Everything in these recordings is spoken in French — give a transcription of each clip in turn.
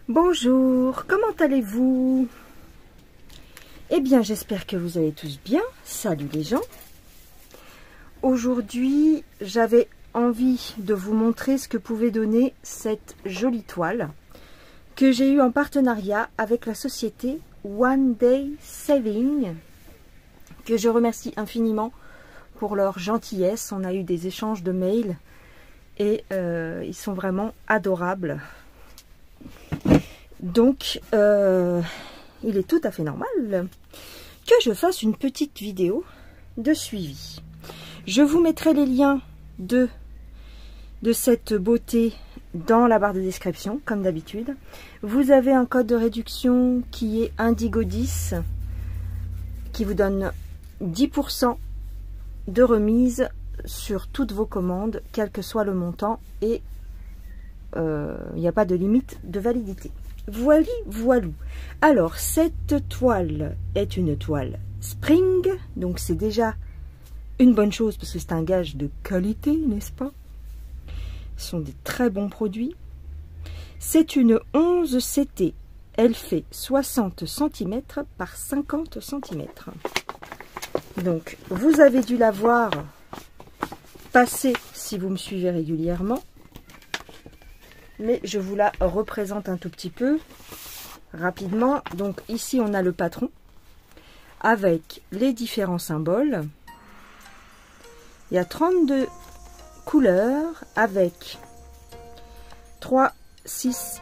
Bonjour, comment allez-vous? Eh bien, j'espère que vous allez tous bien. Salut les gens. Aujourd'hui, j'avais envie de vous montrer ce que pouvait donner cette jolie toile que j'ai eue en partenariat avec la société One Day Saving, que je remercie infiniment pour leur gentillesse. On a eu des échanges de mails et ils sont vraiment adorables. Donc, il est tout à fait normal que je fasse une petite vidéo de suivi. Je vous mettrai les liens de cette beauté dans la barre de description, comme d'habitude. Vous avez un code de réduction qui est Indigo10, qui vous donne 10% de remise sur toutes vos commandes, quel que soit le montant, et il n'y a pas de limite de validité. Voilou. Alors, cette toile est une toile Spring, donc c'est déjà une bonne chose parce que c'est un gage de qualité, n'est-ce pas? Ce sont des très bons produits. C'est une 11 CT. Elle fait 60 cm par 50 cm. Donc, vous avez dû la voir passer si vous me suivez régulièrement. Mais je vous la représente un tout petit peu rapidement. Donc ici on a le patron avec les différents symboles. Il y a 32 couleurs avec 3, 6,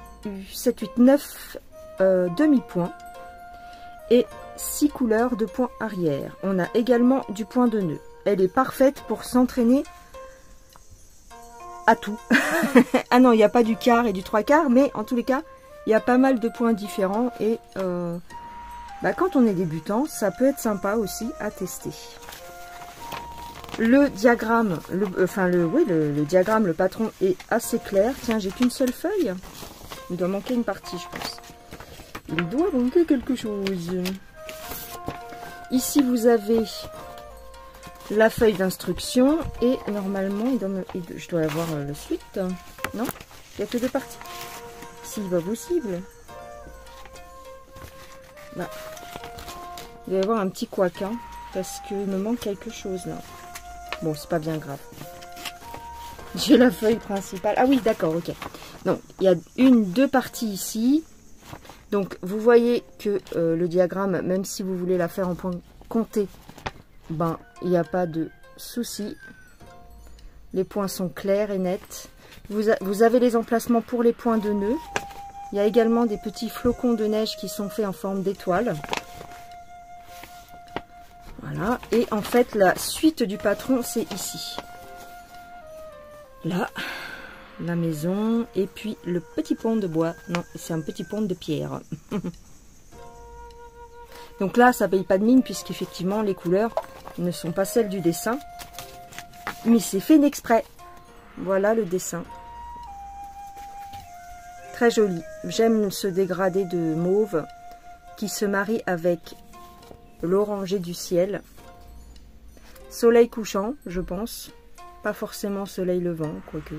7, 8, 9 demi-points et 6 couleurs de points arrière. On a également du point de nœud. Elle est parfaite pour s'entraîner à tout. Ah non, il n'y a pas du quart et du trois quarts, mais en tous les cas, il y a pas mal de points différents et quand on est débutant, ça peut être sympa aussi à tester. Le diagramme, le diagramme, le patron est assez clair. Tiens, j'ai qu'une seule feuille. Il doit manquer une partie, je pense. Il doit manquer quelque chose. Ici, vous avez la feuille d'instruction et normalement je dois avoir le suite. Non, il n'y a que deux parties. S'il va possible. Là. Il doit y avoir un petit couac, hein, parce qu'il me manque quelque chose là. Bon, c'est pas bien grave. J'ai la feuille principale. Ah oui, d'accord, ok. Donc, il y a deux parties ici. Donc, vous voyez que le diagramme, même si vous voulez la faire en point compté, il n'y a pas de souci. Les points sont clairs et nets. Vous avez les emplacements pour les points de nœud. Il y a également des petits flocons de neige qui sont faits en forme d'étoile. Voilà. Et en fait, la suite du patron, c'est ici. Là, la maison. Et puis le petit pont de bois. Non, c'est un petit pont de pierre. Donc là, ça paye pas de mine puisqu'effectivement, les couleurs ne sont pas celles du dessin. Mais c'est fait exprès. Voilà le dessin. Très joli. J'aime ce dégradé de mauve qui se marie avec l'orangé du ciel. Soleil couchant, je pense. Pas forcément soleil levant, quoique.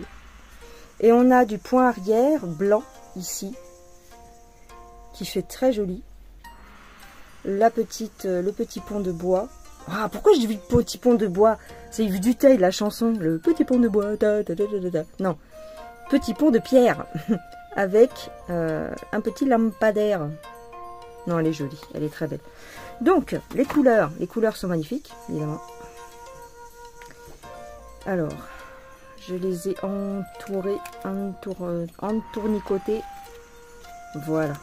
Et on a du point arrière blanc ici, qui fait très joli. Le petit pont de bois. Ah, pourquoi je dis petit pont de bois? C'est du Duteil, la chanson. Le petit pont de bois. Non, petit pont de pierre. Avec un petit lampadaire. Non, elle est jolie. Elle est très belle. Donc, les couleurs sont magnifiques, évidemment. Alors, je les ai entournicotées. Voilà.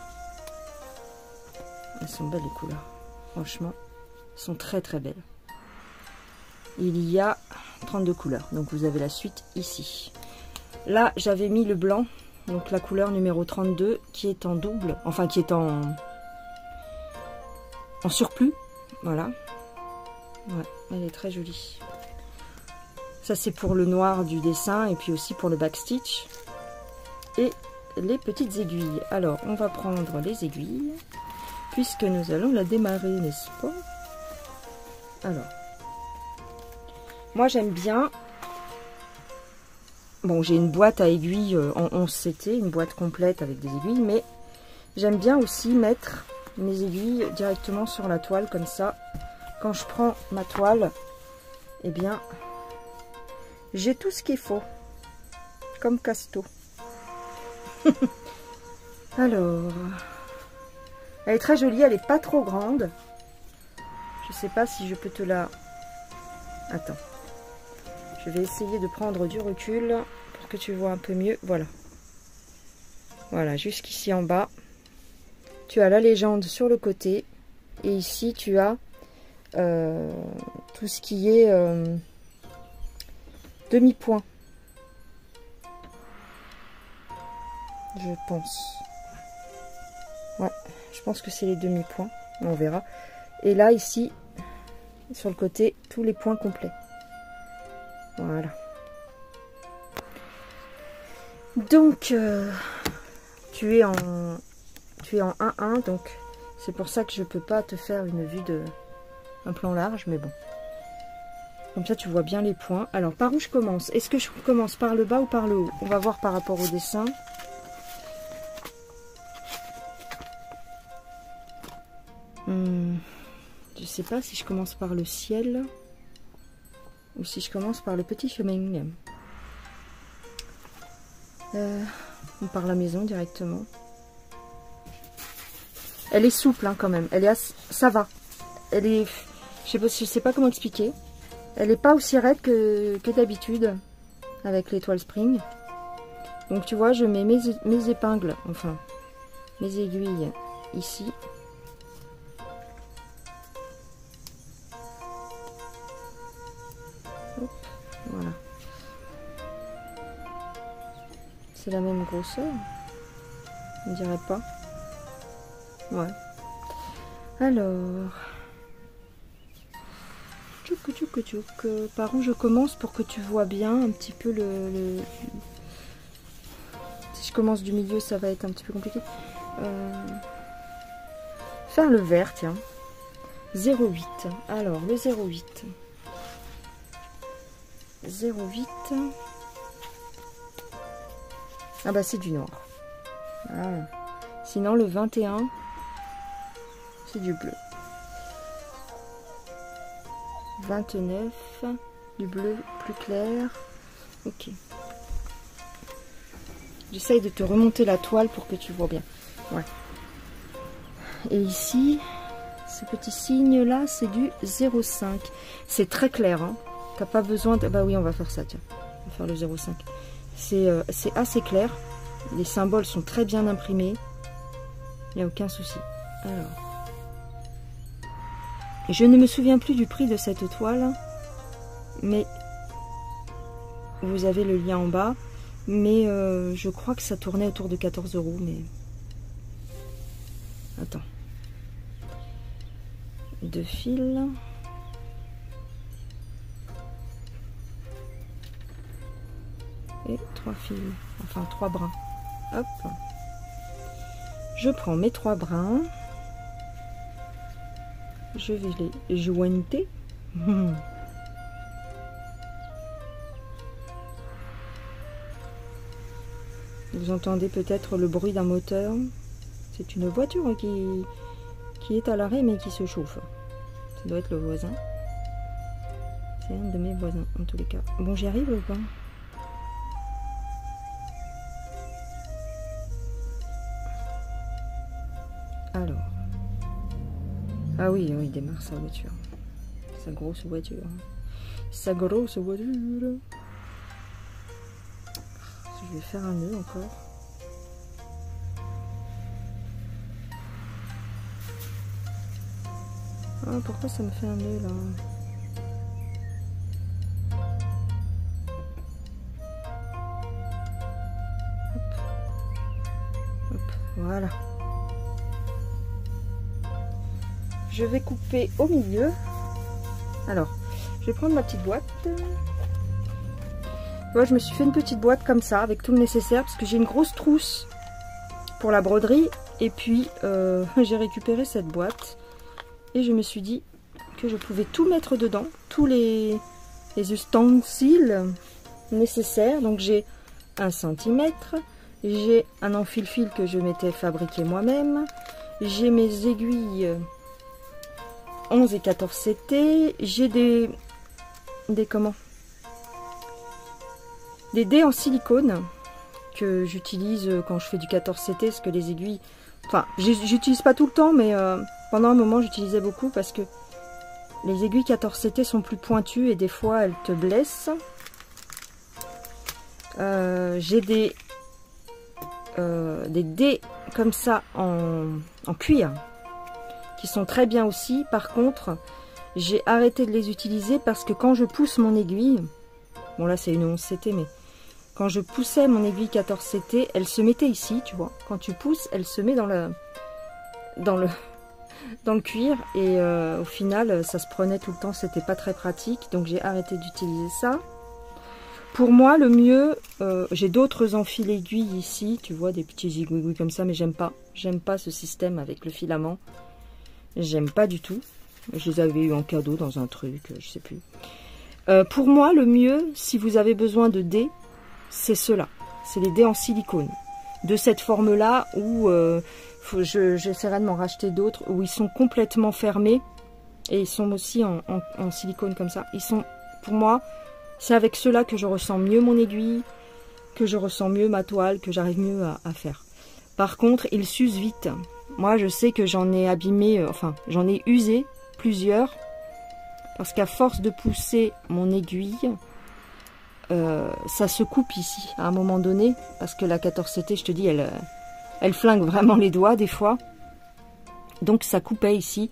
Elles sont belles, les couleurs. Franchement, elles sont très très belles. Il y a 32 couleurs. Donc, vous avez la suite ici. Là, j'avais mis le blanc. Donc, la couleur numéro 32 qui est en double. Enfin, qui est en surplus. Voilà. Ouais, elle est très jolie. Ça, c'est pour le noir du dessin et puis aussi pour le backstitch. Et les petites aiguilles. Alors, on va prendre les aiguilles puisque nous allons la démarrer, n'est-ce pas? Alors, moi, j'aime bien. Bon, j'ai une boîte à aiguilles en 11 CT, une boîte complète avec des aiguilles, mais J'aime bien aussi mettre mes aiguilles directement sur la toile, comme ça. Quand je prends ma toile, eh bien, j'ai tout ce qu'il faut. Comme Casto. Alors, elle est très jolie, elle n'est pas trop grande. Je sais pas si je peux te la... Attends. Je vais essayer de prendre du recul pour que tu vois un peu mieux. Voilà. Voilà, jusqu'ici en bas. Tu as la légende sur le côté. Et ici, tu as tout ce qui est demi-point. Je pense. Ouais, je pense que c'est les demi-points. On verra. Et là, ici, sur le côté, tous les points complets. Voilà. Donc, tu es en 1-1, donc c'est pour ça que je peux pas te faire une vue de un plan large, mais bon. Comme ça, tu vois bien les points. Alors, par où je commence? Est-ce que je commence par le bas ou par le haut? On va voir par rapport au dessin. Je sais pas si je commence par le ciel ou si je commence par le petit chemin. Ou par la maison directement. Elle est souple hein, quand même. Elle est ça va. Elle est, je sais pas comment expliquer. Elle n'est pas aussi raide que d'habitude avec l'étoile spring. Donc tu vois, je mets mes épingles, enfin mes aiguilles ici. Hop, voilà. C'est la même grosseur. On ne dirait pas. Ouais. Alors. Tchouk, tchouk. Par où je commence pour que tu vois bien un petit peu le... Si je commence du milieu, ça va être un petit peu compliqué. Faire le vert, tiens. 0,8. Alors, le 0,8. 0,8. Ah bah c'est du noir. Ah. Sinon le 21, c'est du bleu. 29, du bleu plus clair. Ok. J'essaye de te remonter la toile pour que tu vois bien. Ouais. Et ici, ce petit signe là, c'est du 0,5. C'est très clair, hein. T'as pas besoin de... Bah oui, on va faire ça, tiens. On va faire le 0,5. C'est assez clair. Les symboles sont très bien imprimés. Il n'y a aucun souci. Alors. Je ne me souviens plus du prix de cette toile. Mais vous avez le lien en bas. Mais je crois que ça tournait autour de 14 €. Mais... Attends. 2 fils. Et 3 fils. Enfin 3 brins. Hop. Je prends mes 3 brins. Je vais les jointer. Vous entendez peut-être le bruit d'un moteur. C'est une voiture qui est à l'arrêt mais qui se chauffe. Ça doit être le voisin. C'est un de mes voisins en tous les cas. Bon, j'y arrive ou pas? Alors. Ah oui, il démarre sa voiture. Sa grosse voiture. Sa grosse voiture. Je vais faire un nœud encore. Ah, pourquoi ça me fait un nœud là? Hop. Hop, voilà. Je vais couper au milieu. Alors, je vais prendre ma petite boîte. Moi, je me suis fait une petite boîte comme ça, avec tout le nécessaire, parce que j'ai une grosse trousse pour la broderie. Et puis, j'ai récupéré cette boîte. Et je me suis dit que je pouvais tout mettre dedans, tous les ustensiles nécessaires. Donc, j'ai 1 cm, J'ai un enfile-fil que je m'étais fabriqué moi-même. J'ai mes aiguilles 11 et 14 CT. J'ai des comment? Des dés en silicone que j'utilise quand je fais du 14 CT, parce que les aiguilles... Enfin, j'utilise pas tout le temps, mais pendant un moment, j'utilisais beaucoup parce que les aiguilles 14 CT sont plus pointues et des fois, elles te blessent. J'ai des dés comme ça en cuir qui sont très bien aussi. Par contre, j'ai arrêté de les utiliser parce que quand je pousse mon aiguille, bon là c'est une 11 CT, mais quand je poussais mon aiguille 14 CT, elle se mettait ici, tu vois. Quand tu pousses, elle se met dans le cuir et au final, ça se prenait tout le temps, c'était pas très pratique, donc j'ai arrêté d'utiliser ça. Pour moi, le mieux, j'ai d'autres enfils aiguilles ici, tu vois, des petits aiguilles comme ça, mais j'aime pas ce système avec le filament. J'aime pas du tout. Je les avais eu en cadeau dans un truc, je sais plus. Pour moi, le mieux, si vous avez besoin de dés, c'est ceux-là. C'est les dés en silicone. De cette forme-là, où j'essaierai de m'en racheter d'autres, où ils sont complètement fermés. Et ils sont aussi en silicone comme ça. Ils sont, pour moi, c'est avec ceux-là que je ressens mieux mon aiguille, que je ressens mieux ma toile, que j'arrive mieux à faire. Par contre, ils s'usent vite. Moi, je sais que j'en ai abîmé, enfin, j'en ai usé plusieurs. Parce qu'à force de pousser mon aiguille, ça se coupe ici, à un moment donné. Parce que la 14 CT, je te dis, elle flingue vraiment les doigts, des fois. Donc, ça coupait ici.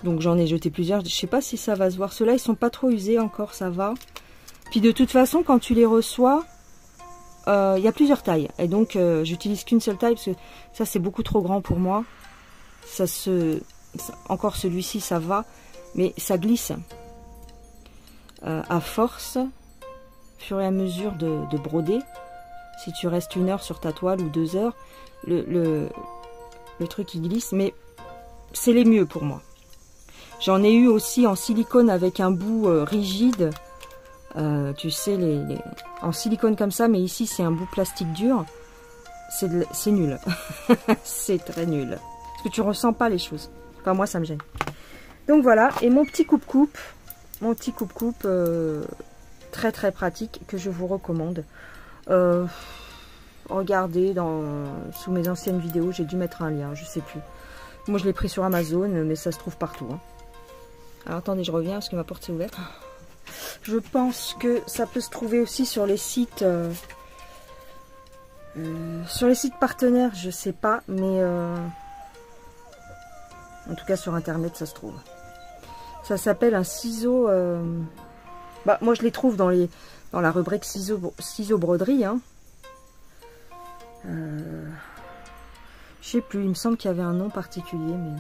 Donc, j'en ai jeté plusieurs. Je ne sais pas si ça va se voir. Ceux-là, ils sont pas trop usés encore, ça va. Puis, de toute façon, quand tu les reçois, il y a plusieurs tailles. Et donc, j'utilise qu'une seule taille, parce que ça, c'est beaucoup trop grand pour moi. Encore celui-ci, ça va. Mais ça glisse. À force, au fur et à mesure de broder, si tu restes 1 heure sur ta toile ou 2 heures, le truc il glisse, mais c'est les mieux pour moi. J'en ai eu aussi en silicone avec un bout rigide, tu sais, en silicone comme ça, mais ici c'est un bout plastique dur, c'est nul. C'est très nul. Parce que tu ressens pas les choses. Enfin, moi ça me gêne. Donc voilà, et mon petit coupe-coupe, très très pratique que je vous recommande. Regardez sous mes anciennes vidéos, j'ai dû mettre un lien, je sais plus. Moi je l'ai pris sur Amazon, mais ça se trouve partout. Hein. Alors attendez, je reviens parce que ma porte s'est ouverte. Je pense que ça peut se trouver aussi sur les sites partenaires, je sais pas, mais en tout cas sur internet ça se trouve. Ça s'appelle un ciseau. Bah, moi je les trouve dans la rubrique ciseaux broderie. Hein. Je sais plus, il me semble qu'il y avait un nom particulier, mais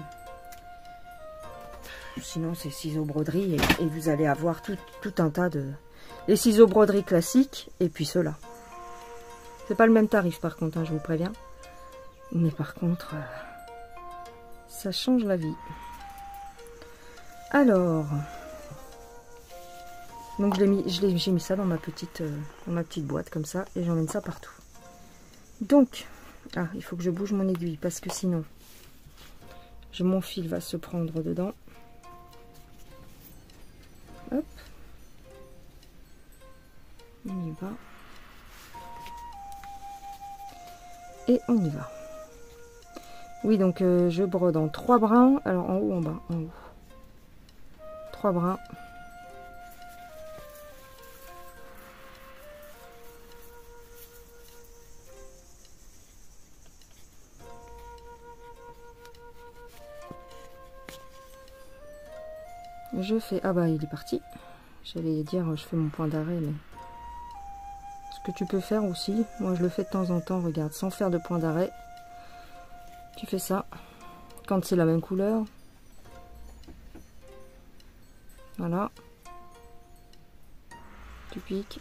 sinon c'est ciseaux broderie et vous allez avoir tout un tas de... Les ciseaux broderie classiques et puis ceux-là. C'est pas le même tarif par contre, hein, je vous préviens. Mais par contre, ça change la vie. Alors, donc j'ai mis ça dans ma petite boîte comme ça et j'emmène ça partout. Donc, il faut que je bouge mon aiguille parce que sinon, mon fil va se prendre dedans. Hop. On y va. Et on y va. Oui, donc je brode en 3 brins. Alors en haut, en bas, en haut. 3 brins. Je fais... Ah bah il est parti. J'allais dire je fais mon point d'arrêt, mais... Ce que tu peux faire aussi, moi je le fais de temps en temps, regarde, sans faire de point d'arrêt. Tu fais ça. Quand c'est la même couleur. Voilà. Tu piques.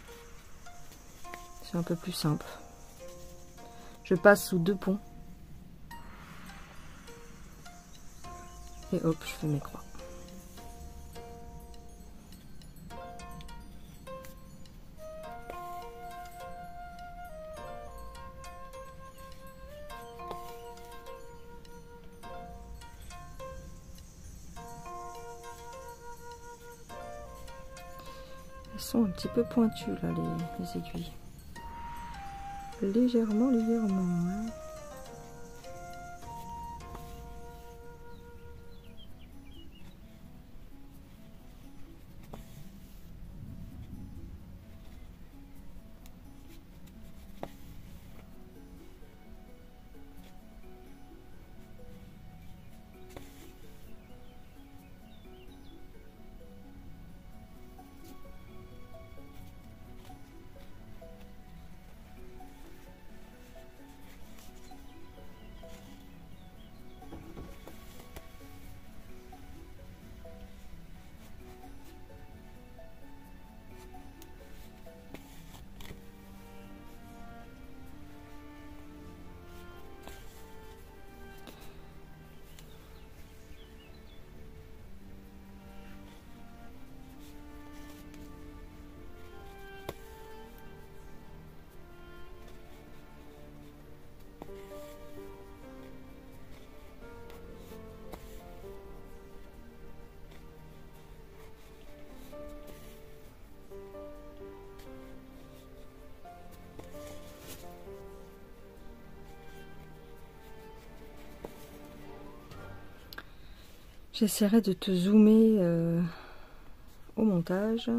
C'est un peu plus simple. Je passe sous 2 ponts. Et hop, je fais mes croix. sont un petit peu pointues là, les aiguilles. Légèrement, hein. J'essaierai de te zoomer au montage.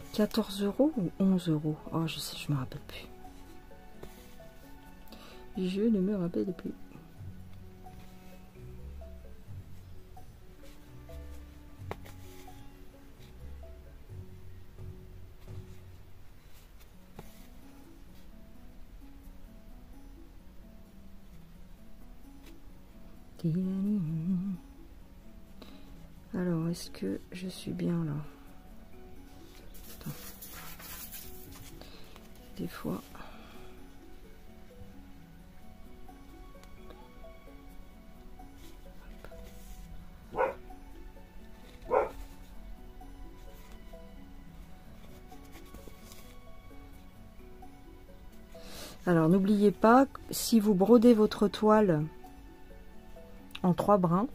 « 14 € ou 11 €? Oh, je sais, je me rappelle plus. Je ne me rappelle plus. Alors, est-ce que je suis bien là? Attends. Des fois... Alors, n'oubliez pas, si vous brodez votre toile en 3 brins,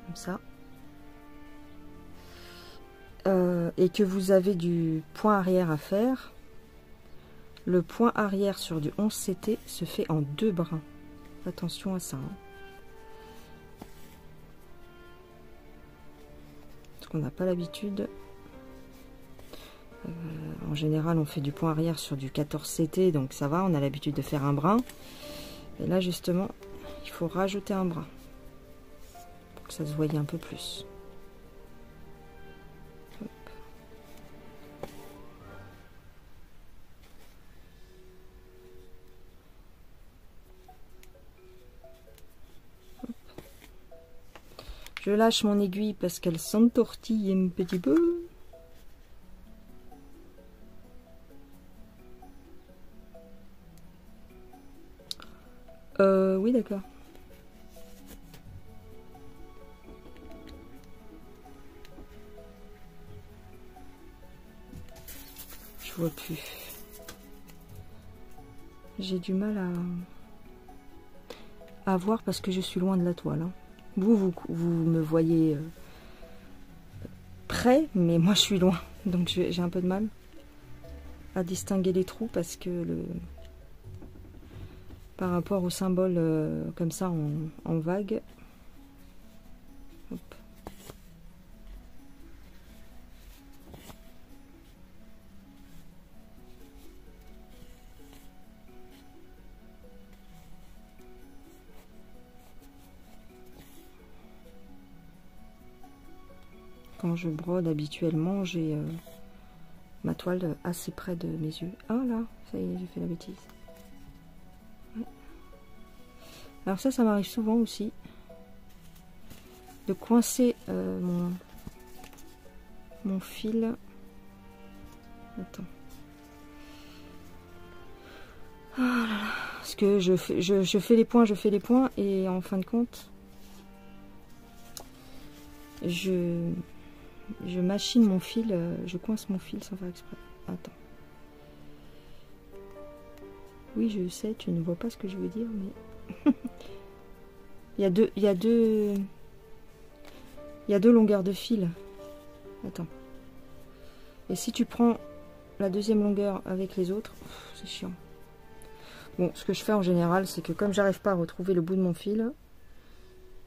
comme ça, et que vous avez du point arrière à faire, le point arrière sur du 11 CT se fait en 2 brins. Attention à ça. Hein. Parce qu'on n'a pas l'habitude. En général, on fait du point arrière sur du 14 CT, donc ça va, on a l'habitude de faire un brin. Et là, justement, il faut rajouter un brin pour que ça se voie un peu plus. Hop. Hop. Je lâche mon aiguille parce qu'elle s'entortille un petit peu. Oui, d'accord. Je vois plus. J'ai du mal à voir parce que je suis loin de la toile. Hein. Vous me voyez près, mais moi je suis loin. Donc j'ai un peu de mal à distinguer les trous parce que par rapport au symbole comme ça en vague. Hop. Quand je brode habituellement, j'ai ma toile assez près de mes yeux. Ah là, ça y est, j'ai fait la bêtise. Alors ça m'arrive souvent aussi de coincer mon fil. Attends. Oh là là. Parce que je fais les points, et en fin de compte, je machine mon fil, je coince mon fil sans faire exprès. Attends. Oui, je sais, tu ne vois pas ce que je veux dire, mais il y a deux longueurs de fil. Attends. Et si tu prends la deuxième longueur avec les autres, c'est chiant. Bon, ce que je fais en général, c'est que comme j'arrive pas à retrouver le bout de mon fil,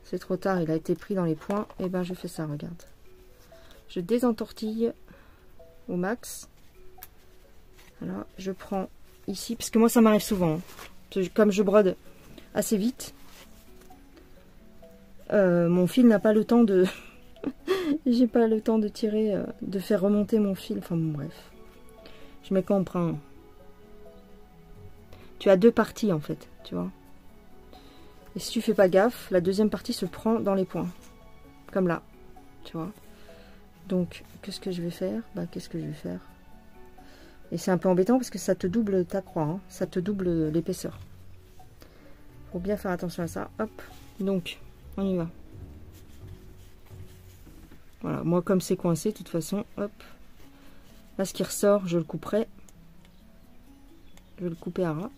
c'est trop tard, il a été pris dans les points, et ben je fais ça, regarde. Je désentortille au max. Voilà, je prends ici, parce que moi ça m'arrive souvent, hein. Comme je brode assez vite, mon fil n'a pas le temps de... J'ai pas le temps de tirer, de faire remonter mon fil, enfin bon, bref. Je mets comprends. Tu as deux parties en fait, tu vois. Et si tu fais pas gaffe, la deuxième partie se prend dans les points. Comme là, tu vois. Donc, qu'est-ce que je vais faire? Bah, qu'est-ce que je vais faire? Et c'est un peu embêtant parce que ça te double ta croix, hein. Ça te double l'épaisseur. Faut bien faire attention à ça. Hop, donc, on y va. Voilà, moi comme c'est coincé, de toute façon, hop. Là, ce qui ressort, je le couperai. Je vais le couper à ras.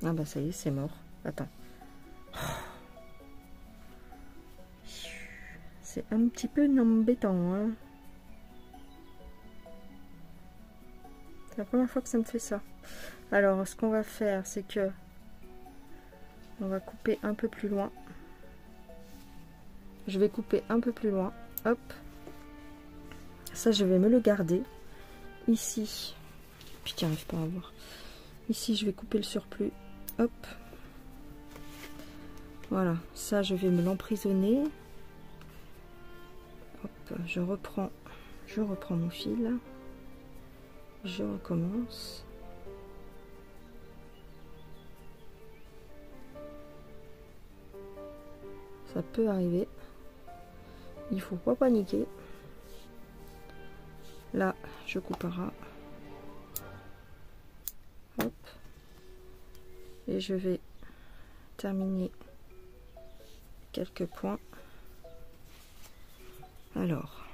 Ah bah ça y est, c'est mort. Attends. C'est un petit peu embêtant, hein. C'est la première fois que ça me fait ça. Alors, ce qu'on va faire, c'est que on va couper un peu plus loin. Je vais couper un peu plus loin. Hop. Ça, je vais me le garder. Ici. Puis tu n'arrives pas à voir. Ici, je vais couper le surplus. Hop. Voilà. Ça, je vais me l'emprisonner. Hop. Je reprends mon fil. Je recommence. Ça peut arriver. Il faut pas paniquer. Là, je coupe à ras. Hop. Et je vais terminer quelques points. Alors.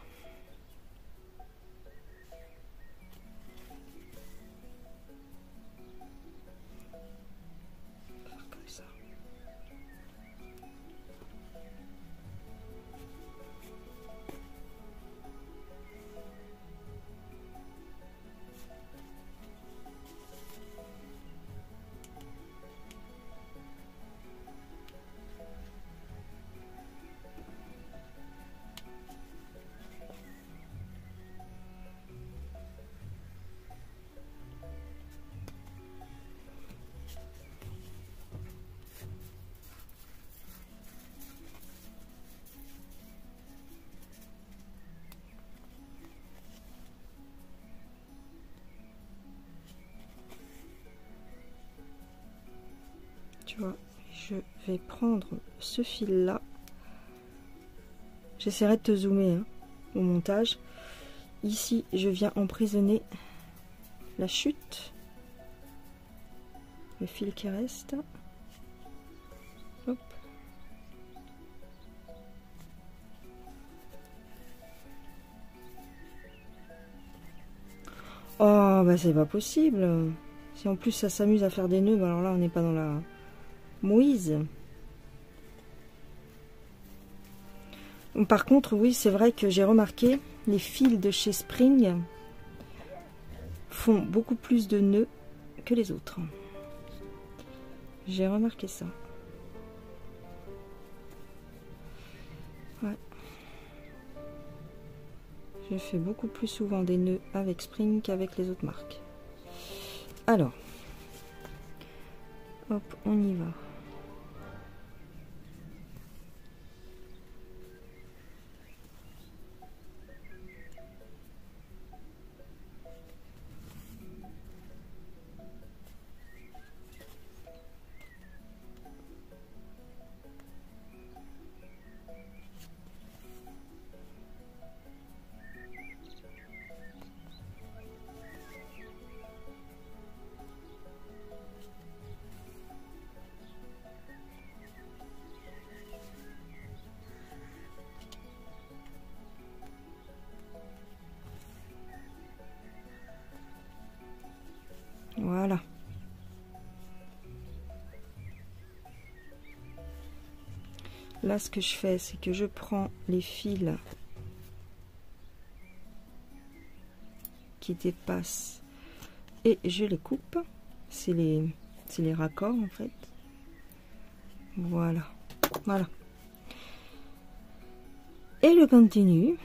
Comme ça. Tu vois, je vais prendre ce fil là. J'essaierai de te zoomer, hein, au montage. Ici, je viens emprisonner la chute, le fil qui reste. Hop. Oh, bah c'est pas possible. Si en plus ça s'amuse à faire des nœuds, bah alors là on n'est pas dans la mouise. Par contre, oui, c'est vrai que j'ai remarqué, les fils de chez Spring font beaucoup plus de nœuds que les autres. J'ai remarqué ça. Ouais. Je fais beaucoup plus souvent des nœuds avec Spring qu'avec les autres marques. Alors, hop, on y va. Voilà. Là, ce que je fais, c'est que je prends les fils qui dépassent et je les coupe. C'est les raccords en fait. Voilà. Voilà. Et je continue.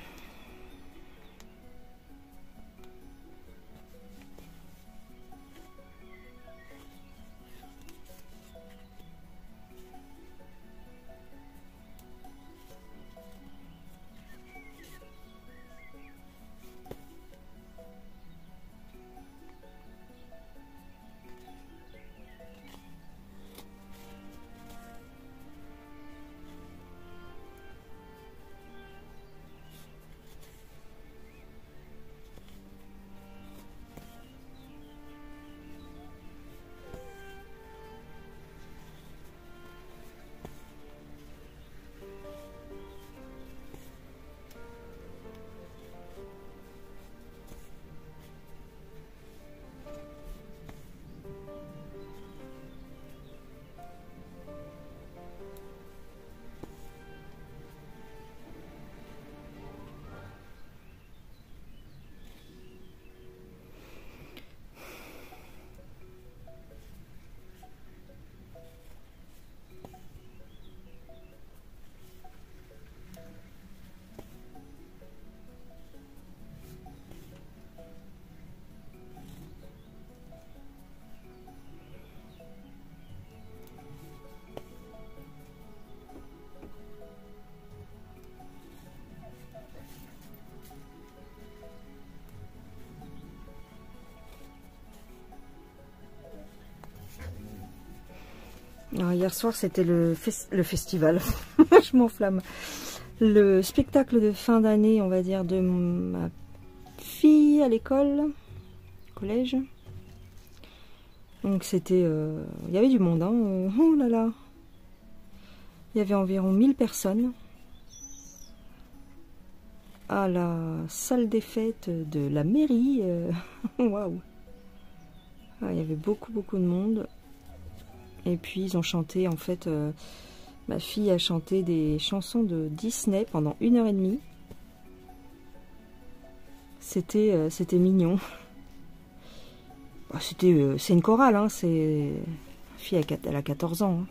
Alors, hier soir, c'était le festival. Je m'enflamme. Le spectacle de fin d'année, on va dire, de ma fille à l'école, collège. Donc, c'était... il y avait du monde, hein. Oh là là. Il y avait environ 1000 personnes à la salle des fêtes de la mairie. Waouh. Ah, il y avait beaucoup de monde. Et puis ils ont chanté, en fait, ma fille a chanté des chansons de Disney pendant 1h30. C'était mignon. Bah, c'est une chorale, hein, c'est... Ma fille, elle a 14 ans. Hein.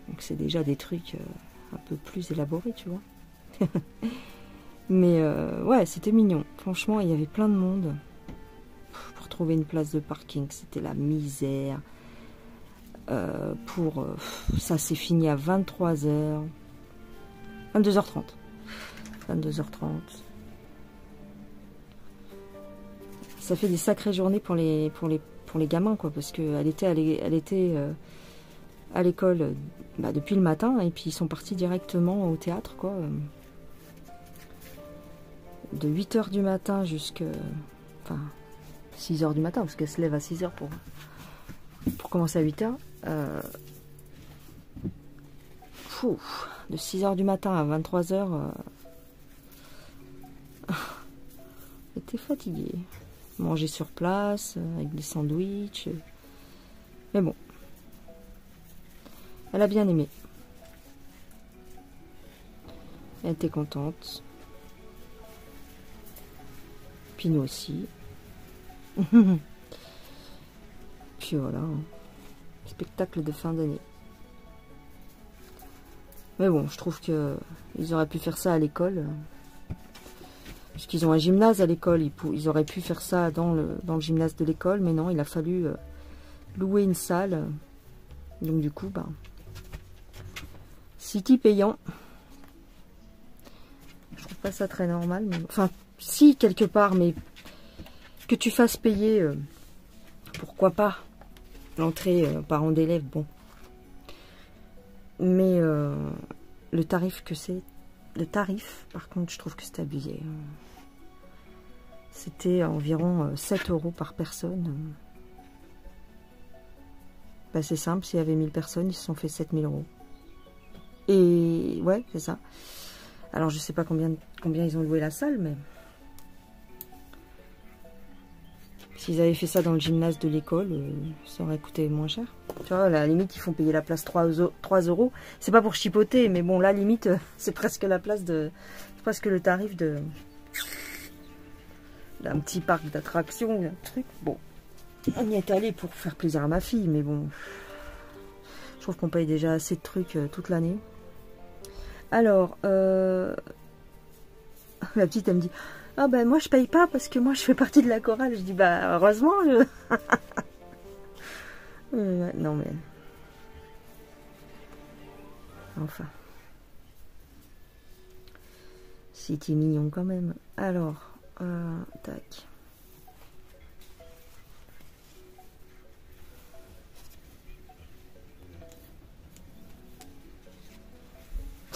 Donc c'est déjà des trucs un peu plus élaborés, tu vois. Mais ouais, c'était mignon. Franchement, il y avait plein de monde. Pour trouver une place de parking, c'était la misère. Ça s'est fini à 23h. 22h30. 22h30. Ça fait des sacrées journées pour les gamins, quoi, parce qu'elle était à l'école depuis le matin, et puis ils sont partis directement au théâtre, quoi. De 8h du matin jusqu'à... Enfin, 6h du matin, parce qu'elle se lève à 6h pour commencer à 8h. De 6h du matin à 23h, j'étais fatiguée. Manger sur place, avec des sandwichs. Mais bon. Elle a bien aimé. Elle était contente. Puis nous aussi. Puis voilà. Spectacle de fin d'année. Mais bon, je trouve que ils auraient pu faire ça à l'école. Parce qu'ils ont un gymnase à l'école. Ils auraient pu faire ça dans le gymnase de l'école. Mais non, il a fallu louer une salle. Donc du coup, City payant. Je trouve pas ça très normal. Mais... Enfin, si, quelque part, mais que tu fasses payer, pourquoi pas. L'entrée parents d'élèves, bon. Mais le tarif que c'est... Le tarif, par contre, je trouve que c'est abusé. C'était environ 7 € par personne. C'est simple, s'il y avait 1000 personnes, ils se sont fait 7000 €. Et ouais, c'est ça. Alors, je sais pas combien ils ont loué la salle, mais... S'ils avaient fait ça dans le gymnase de l'école, ça aurait coûté moins cher. Tu vois, à la limite, ils font payer la place 3 €. C'est pas pour chipoter, mais bon, là, limite, c'est presque la place de... C'est presque le tarif de... d'un petit parc d'attractions, un truc. Bon, on y est allé pour faire plaisir à ma fille, mais bon... Je trouve qu'on paye déjà assez de trucs toute l'année. Alors, la petite, elle me dit... Ah ben moi je paye pas parce que moi je fais partie de la chorale. Je dis bah heureusement. Non mais... Enfin. C'était mignon quand même. Alors, tac.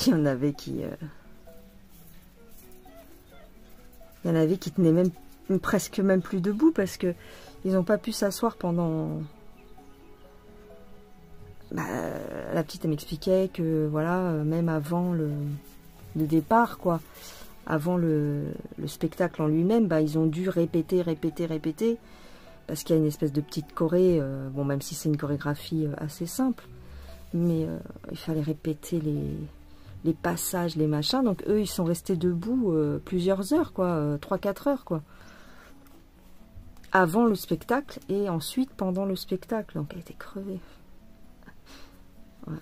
Il y en avait qui... Il y en avait qui tenaient même presque même plus debout parce que ils n'ont pas pu s'asseoir pendant... Bah, la petite elle m'expliquait que voilà, même avant le départ, quoi, avant le spectacle en lui-même, bah, ils ont dû répéter parce qu'il y a une espèce de petite choré, bon même si c'est une chorégraphie assez simple, mais il fallait répéter les passages, les machins. Donc eux, ils sont restés debout plusieurs heures, quoi, 3-4 heures, quoi. Avant le spectacle et ensuite pendant le spectacle. Donc elle était crevée. Ouais.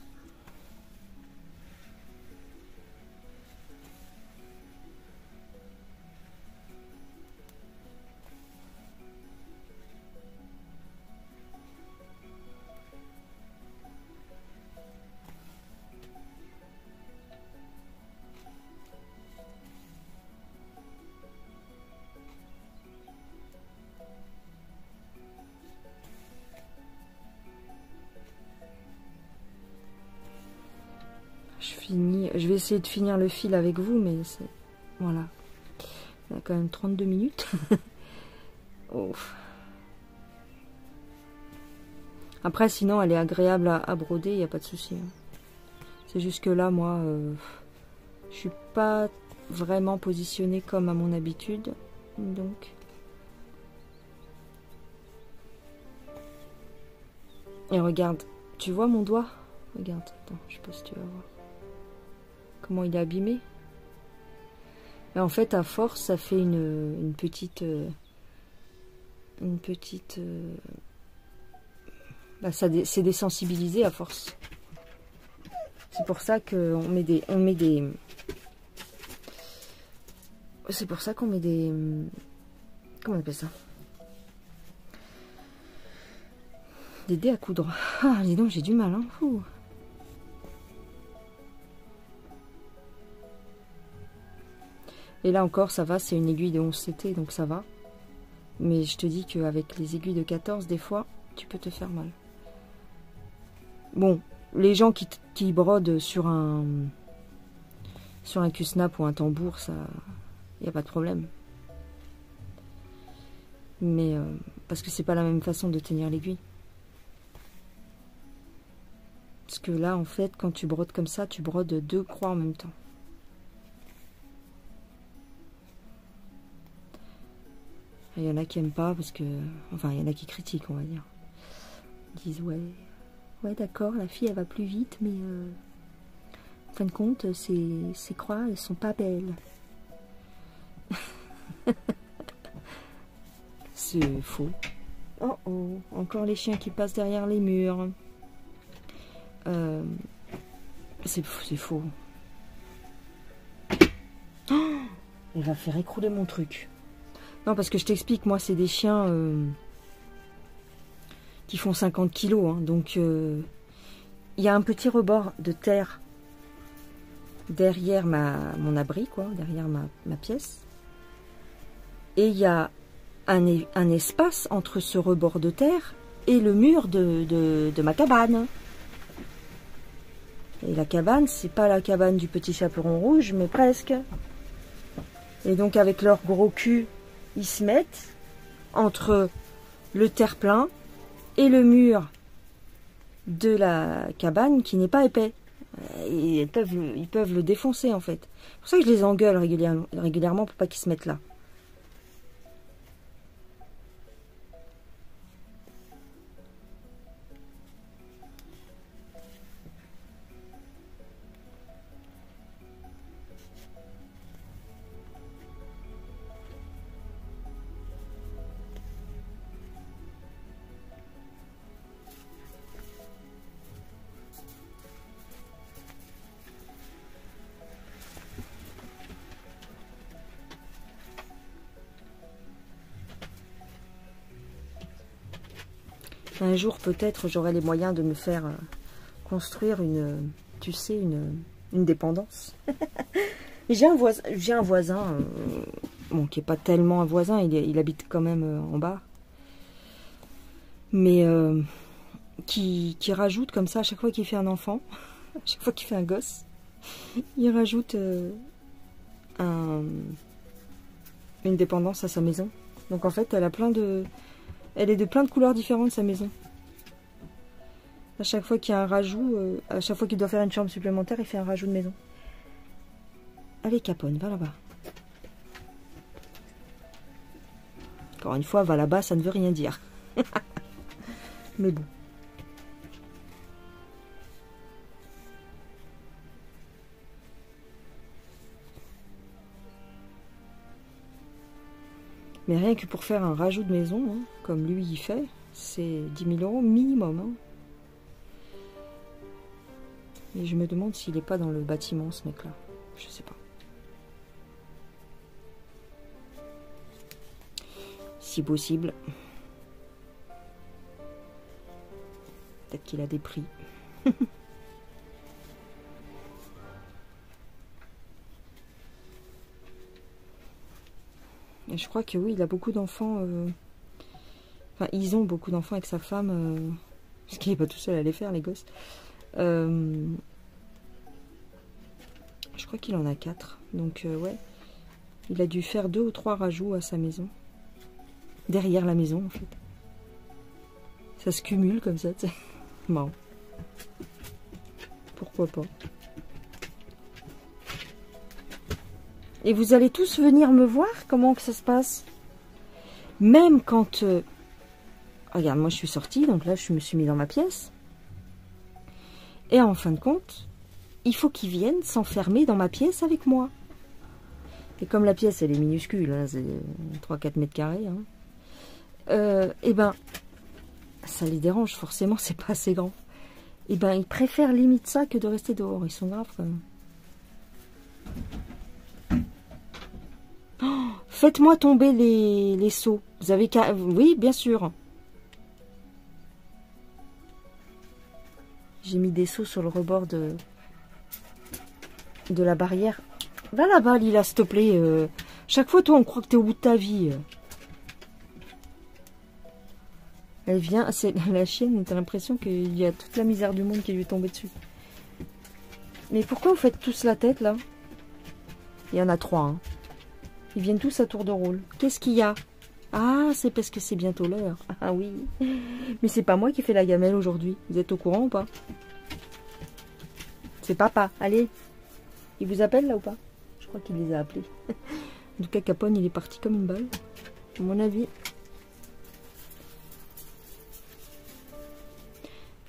Je vais essayer de finir le fil avec vous, mais c'est... Voilà. Il y a quand même 32 minutes. Oh. Après, sinon, elle est agréable à broder, il n'y a pas de souci. C'est juste que là, moi, je suis pas vraiment positionnée comme à mon habitude. Donc... Et regarde, tu vois mon doigt? Regarde, attends, je sais pas si tu vas voir. Comment il est abîmé. Et en fait, à force, ça fait une petite... Bah, c'est désensibilisé à force. C'est pour ça qu'on met des... C'est pour ça qu'on met des... Comment on appelle ça? Des dés à coudre. Ah, dis donc, j'ai du mal, hein. Ouh. Et là encore, ça va, c'est une aiguille de 11 CT, donc ça va. Mais je te dis qu'avec les aiguilles de 14, des fois, tu peux te faire mal. Bon, les gens qui brodent sur un Q-snap ou un tambour, ça, il n'y a pas de problème. Mais, parce que c'est pas la même façon de tenir l'aiguille. Parce que là, en fait, quand tu brodes comme ça, tu brodes 2 croix en même temps. Il y en a qui n'aiment pas parce que... Enfin, il y en a qui critiquent, on va dire. Ils disent, ouais d'accord, la fille, elle va plus vite, mais... en fin de compte, ces croix, elles sont pas belles. C'est faux. Oh oh, encore les chiens qui passent derrière les murs. C'est faux. Oh, elle va faire écrouler mon truc. Non, parce que je t'explique, moi, c'est des chiens qui font 50 kilos. Hein, donc, il y a un petit rebord de terre derrière mon abri, quoi, derrière ma pièce. Et il y a un espace entre ce rebord de terre et le mur de ma cabane. Et la cabane, c'est pas la cabane du petit chaperon rouge, mais presque. Et donc, avec leur gros cul, ils se mettent entre le terre-plein et le mur de la cabane qui n'est pas épais. Et ils peuvent le défoncer, en fait. C'est pour ça que je les engueule régulièrement pour pas qu'ils se mettent là. Un jour, peut-être, j'aurai les moyens de me faire construire une, tu sais, une dépendance. J'ai un voisin, bon, qui n'est pas tellement un voisin, il habite quand même en bas. Mais qui rajoute comme ça à chaque fois qu'il fait un enfant, à chaque fois qu'il fait un gosse, il rajoute une dépendance à sa maison. Donc en fait, elle est de plein de couleurs différentes, sa maison. À chaque fois qu'il y a un rajout, à chaque fois qu'il doit faire une chambre supplémentaire, il fait un rajout de maison. Allez, Capone, va là-bas. Encore une fois, va là-bas, ça ne veut rien dire. Mais bon. Mais rien que pour faire un rajout de maison, hein, comme lui il fait, c'est 10 000 € minimum. Hein. Et je me demande s'il n'est pas dans le bâtiment, ce mec-là. Je sais pas. Si possible. Peut-être qu'il a des prix. Et je crois que oui, il a beaucoup d'enfants. Enfin, ils ont beaucoup d'enfants avec sa femme. Parce qu'il n'est pas tout seul à les faire, les gosses. Je crois qu'il en a 4. Donc, ouais. Il a dû faire 2 ou 3 rajouts à sa maison. Derrière la maison, en fait. Ça se cumule comme ça, tu sais. Marrant. Pourquoi pas. Et vous allez tous venir me voir comment que ça se passe. Même quand... Regarde, moi je suis sortie, donc là je me suis mis dans ma pièce. Et en fin de compte, il faut qu'ils viennent s'enfermer dans ma pièce avec moi. Et comme la pièce elle est minuscule, hein, c'est 3-4 mètres carrés, hein, et ben, ça les dérange forcément, c'est pas assez grand. Et ben, ils préfèrent limite ça que de rester dehors. Ils sont graves quand même. Oh, faites-moi tomber les seaux. Vous avez qu'à... Oui, bien sûr. J'ai mis des seaux sur le rebord de la barrière. Va là-bas, Lila, s'il te plaît. Chaque fois, toi, on croit que t'es au bout de ta vie. Elle vient, c'est la chienne, t'as l'impression qu'il y a toute la misère du monde qui lui est tombée dessus. Mais pourquoi vous faites tous la tête, là? Il y en a 3, hein. Ils viennent tous à tour de rôle. Qu'est-ce qu'il y a? Ah, c'est parce que c'est bientôt l'heure. Ah oui. Mais c'est pas moi qui fais la gamelle aujourd'hui. Vous êtes au courant ou pas? C'est papa. Allez. Il vous appelle, là, ou pas? Je crois qu'il les a appelés. En tout cas, Capone, il est parti comme une balle. À mon avis.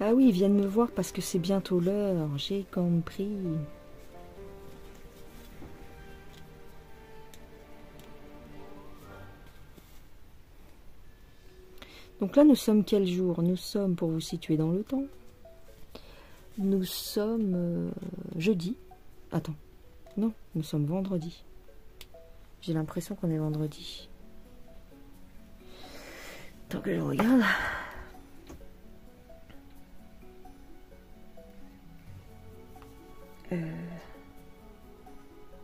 Ah oui, ils viennent me voir parce que c'est bientôt l'heure. J'ai compris. Donc là, nous sommes quel jour? Nous sommes, pour vous situer dans le temps, nous sommes jeudi. Attends, non, nous sommes vendredi. J'ai l'impression qu'on est vendredi. Tant que je regarde...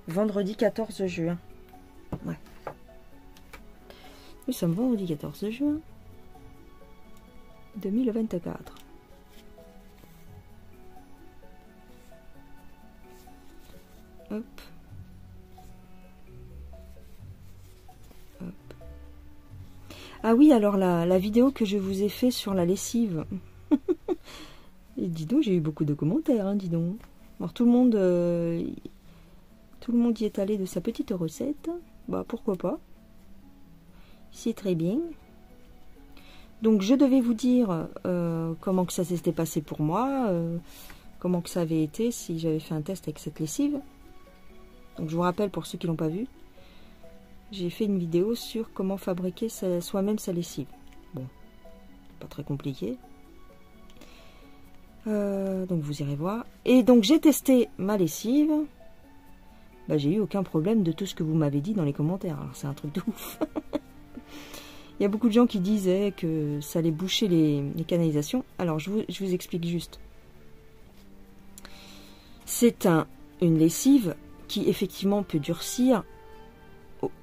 vendredi 14 juin. Ouais. Nous sommes vendredi 14 juin 2024. Hop. Hop. Ah oui, alors la vidéo que je vous ai fait sur la lessive. Et dis donc, j'ai eu beaucoup de commentaires, hein, dis donc. Alors tout le monde y est allé de sa petite recette. Bah pourquoi pas. C'est très bien. Donc je devais vous dire comment que ça s'était passé pour moi, comment que ça avait été si j'avais fait un test avec cette lessive. Donc je vous rappelle pour ceux qui l'ont pas vu, j'ai fait une vidéo sur comment fabriquer soi-même sa lessive. Bon, pas très compliqué. Donc vous irez voir. Et donc j'ai testé ma lessive. Bah, j'ai eu aucun problème de tout ce que vous m'avez dit dans les commentaires. Alors c'est un truc de ouf. Il y a beaucoup de gens qui disaient que ça allait boucher les canalisations. Alors, je vous explique juste. C'est une lessive qui, effectivement, peut durcir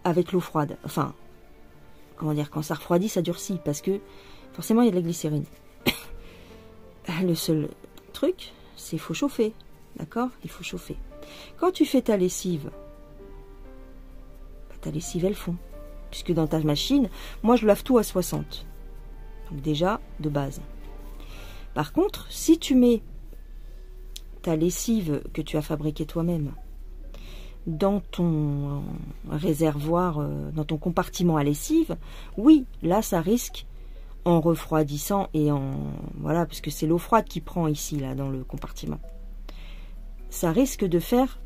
avec l'eau froide. Enfin, comment dire, quand ça refroidit, ça durcit. Parce que, forcément, il y a de la glycérine. Le seul truc, c'est qu'il faut chauffer. D'accord? Il faut chauffer. Quand tu fais ta lessive, elle fond. Puisque dans ta machine, moi je lave tout à 60. Donc déjà, de base. Par contre, si tu mets ta lessive que tu as fabriquée toi-même dans ton réservoir, dans ton compartiment à lessive, oui, là ça risque, en refroidissant et en... Voilà, parce que c'est l'eau froide qui prend ici, là, dans le compartiment. Ça risque de faire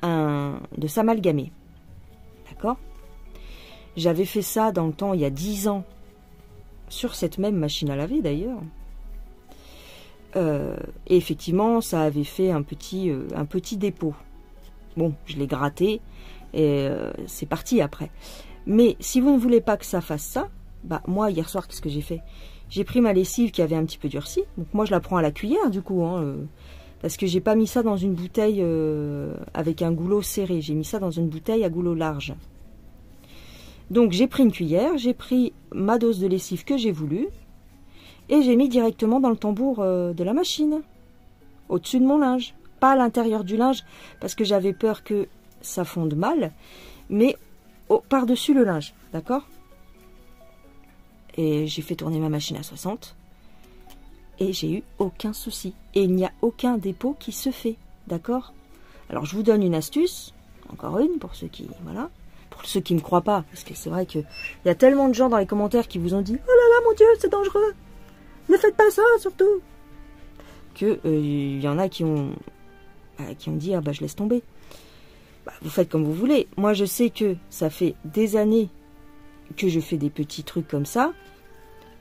de s'amalgamer. D'accord? J'avais fait ça dans le temps, il y a 10 ans, sur cette même machine à laver d'ailleurs. Et effectivement, ça avait fait un petit dépôt. Bon, je l'ai gratté et c'est parti après. Mais si vous ne voulez pas que ça fasse ça, bah moi hier soir, qu'est-ce que j'ai fait? J'ai pris ma lessive qui avait un petit peu durci. Donc moi je la prends à la cuillère du coup, hein, parce que j'ai pas mis ça dans une bouteille avec un goulot serré. J'ai mis ça dans une bouteille à goulot large. Donc j'ai pris une cuillère, j'ai pris ma dose de lessive que j'ai voulu et j'ai mis directement dans le tambour de la machine, au-dessus de mon linge. Pas à l'intérieur du linge parce que j'avais peur que ça fonde mal, mais par-dessus le linge, d'accord? Et j'ai fait tourner ma machine à 60 et j'ai eu aucun souci. Et il n'y a aucun dépôt qui se fait, d'accord? Alors je vous donne une astuce, encore une pour ceux qui... Voilà. Pour ceux qui ne me croient pas, parce que c'est vrai qu'il y a tellement de gens dans les commentaires qui vous ont dit « Oh là là, mon Dieu, c'est dangereux! Ne faites pas ça, surtout !» Que il y en a qui ont dit « Ah bah je laisse tomber. » Bah, vous faites comme vous voulez. Moi, je sais que ça fait des années que je fais des petits trucs comme ça.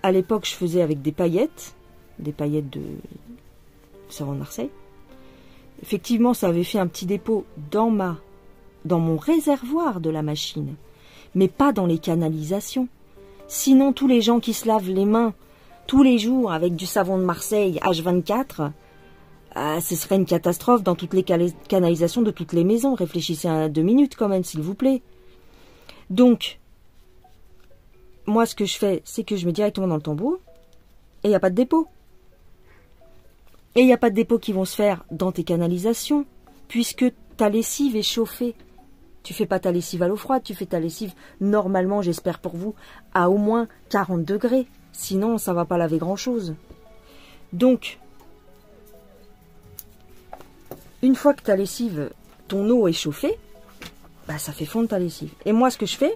À l'époque, je faisais avec des paillettes de savon de Marseille. Effectivement, ça avait fait un petit dépôt dans mon réservoir de la machine, mais pas dans les canalisations. Sinon, tous les gens qui se lavent les mains tous les jours avec du savon de Marseille H24, ce serait une catastrophe dans toutes les canalisations de toutes les maisons. Réfléchissez à 2 minutes quand même, s'il vous plaît. Donc, moi, ce que je fais, c'est que je mets directement dans le tambour et il n'y a pas de dépôt. Et il n'y a pas de dépôt qui vont se faire dans tes canalisations, puisque ta lessive est chauffée. Tu fais pas ta lessive à l'eau froide, tu fais ta lessive normalement, j'espère pour vous, à au moins 40 degrés. Sinon, ça va pas laver grand-chose. Donc, une fois que ta lessive, ton eau est chauffée, bah ça fait fondre ta lessive. Et moi, ce que je fais,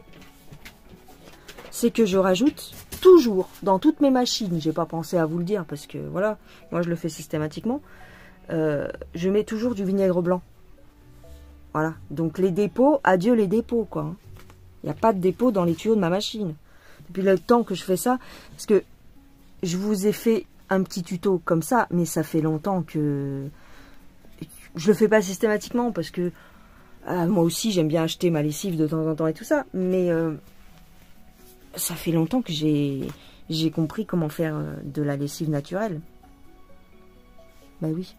c'est que je rajoute toujours, dans toutes mes machines, j'ai pas pensé à vous le dire, parce que voilà, moi je le fais systématiquement, je mets toujours du vinaigre blanc. Voilà, donc les dépôts, adieu les dépôts, quoi. Il n'y a pas de dépôt dans les tuyaux de ma machine. Depuis le temps que je fais ça, parce que je vous ai fait un petit tuto comme ça, mais ça fait longtemps que je le fais pas systématiquement, parce que moi aussi j'aime bien acheter ma lessive de temps en temps et tout ça, mais ça fait longtemps que j'ai compris comment faire de la lessive naturelle. Bah oui.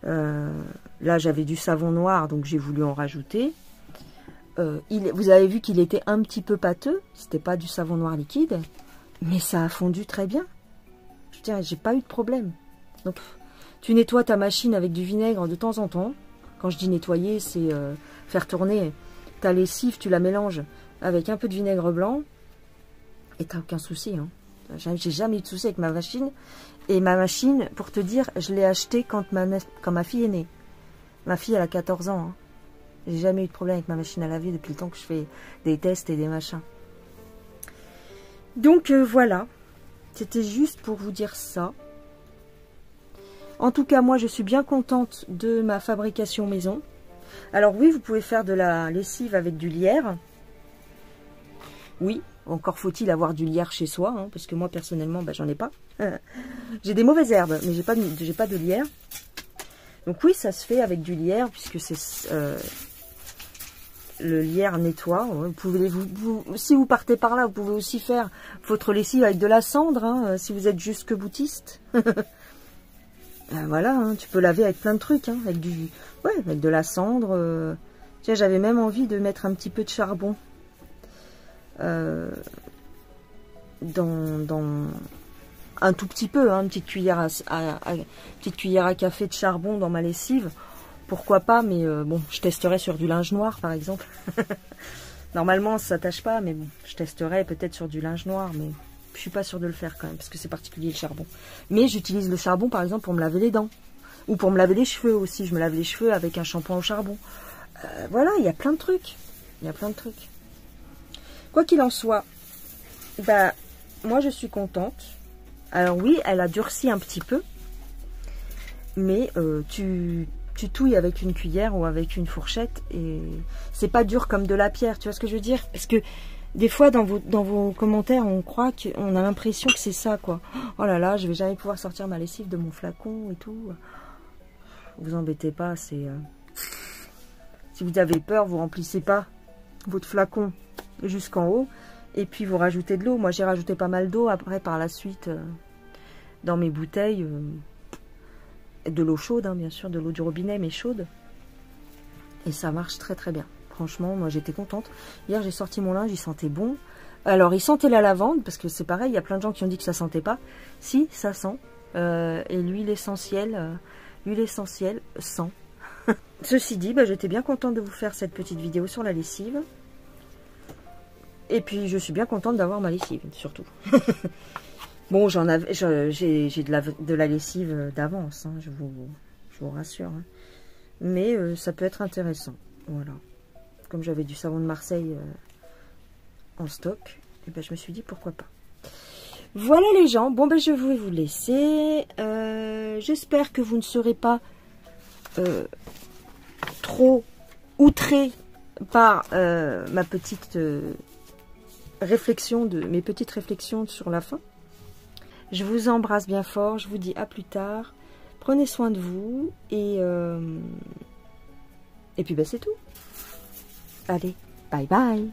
Là j'avais du savon noir, donc j'ai voulu en rajouter. Vous avez vu qu'il était un petit peu pâteux, c'était pas du savon noir liquide, mais ça a fondu très bien. Je veux dire, j'ai pas eu de problème. Donc tu nettoies ta machine avec du vinaigre de temps en temps. Quand je dis nettoyer, c'est faire tourner ta lessive, tu la mélanges avec un peu de vinaigre blanc et t'as aucun souci, hein. J'ai jamais eu de souci avec ma machine. Et ma machine, pour te dire, je l'ai achetée quand ma fille est née. Ma fille, elle a 14 ans. Hein. J'ai jamais eu de problème avec ma machine à laver depuis le temps que je fais des tests et des machins. Donc voilà. C'était juste pour vous dire ça. En tout cas, moi, je suis bien contente de ma fabrication maison. Alors oui, vous pouvez faire de la lessive avec du lierre. Oui. Encore faut-il avoir du lierre chez soi, hein, parce que moi, personnellement, bah, j'en ai pas. J'ai des mauvaises herbes, mais j'ai pas de lierre. Donc oui, ça se fait avec du lierre, puisque c'est le lierre nettoie. Vous pouvez, si vous partez par là, vous pouvez aussi faire votre lessive avec de la cendre, hein, si vous êtes jusque boutiste. Voilà, hein, tu peux laver avec plein de trucs, hein, avec avec de la cendre. Tiens, j'avais même envie de mettre un petit peu de charbon dans un tout petit peu, hein, une petite cuillère à café de charbon dans ma lessive. Pourquoi pas, mais bon, je testerai sur du linge noir, par exemple. Normalement, ça s'attache pas, mais bon, je testerai peut-être sur du linge noir, mais je suis pas sûre de le faire quand même, parce que c'est particulier le charbon. Mais j'utilise le charbon, par exemple, pour me laver les dents. Ou pour me laver les cheveux aussi. Je me lave les cheveux avec un shampoing au charbon. Voilà, il y a plein de trucs. Il y a plein de trucs. Quoi qu'il en soit, bah, moi, je suis contente. Alors oui, elle a durci un petit peu. Mais tu touilles avec une cuillère ou avec une fourchette et c'est pas dur comme de la pierre, tu vois ce que je veux dire? Parce que des fois dans vos commentaires on croit qu'on a l'impression que c'est ça quoi. Oh là là, je vais jamais pouvoir sortir ma lessive de mon flacon et tout. Vous embêtez pas, c'est si vous avez peur, vous remplissez pas votre flacon jusqu'en haut et puis vous rajoutez de l'eau. Moi j'ai rajouté pas mal d'eau après par la suite dans mes bouteilles. De l'eau chaude, hein, bien sûr, de l'eau du robinet, mais chaude. Et ça marche très très bien. Franchement, moi j'étais contente. Hier j'ai sorti mon linge, il sentait bon. Alors il sentait la lavande, parce que c'est pareil, il y a plein de gens qui ont dit que ça sentait pas. Si, ça sent. Et l'huile essentielle sent. Ceci dit, bah, j'étais bien contente de vous faire cette petite vidéo sur la lessive. Et puis je suis bien contente d'avoir ma lessive, surtout. Bon, j'ai de la lessive d'avance, hein, je vous rassure. Hein. Mais ça peut être intéressant. Voilà. Comme j'avais du savon de Marseille en stock, et ben, je me suis dit pourquoi pas. Voilà les gens. Bon, ben, je vais vous laisser. J'espère que vous ne serez pas trop outrés par ma petite réflexion, mes petites réflexions sur la fin. Je vous embrasse bien fort, je vous dis à plus tard. Prenez soin de vous et puis ben, c'est tout. Allez, bye bye.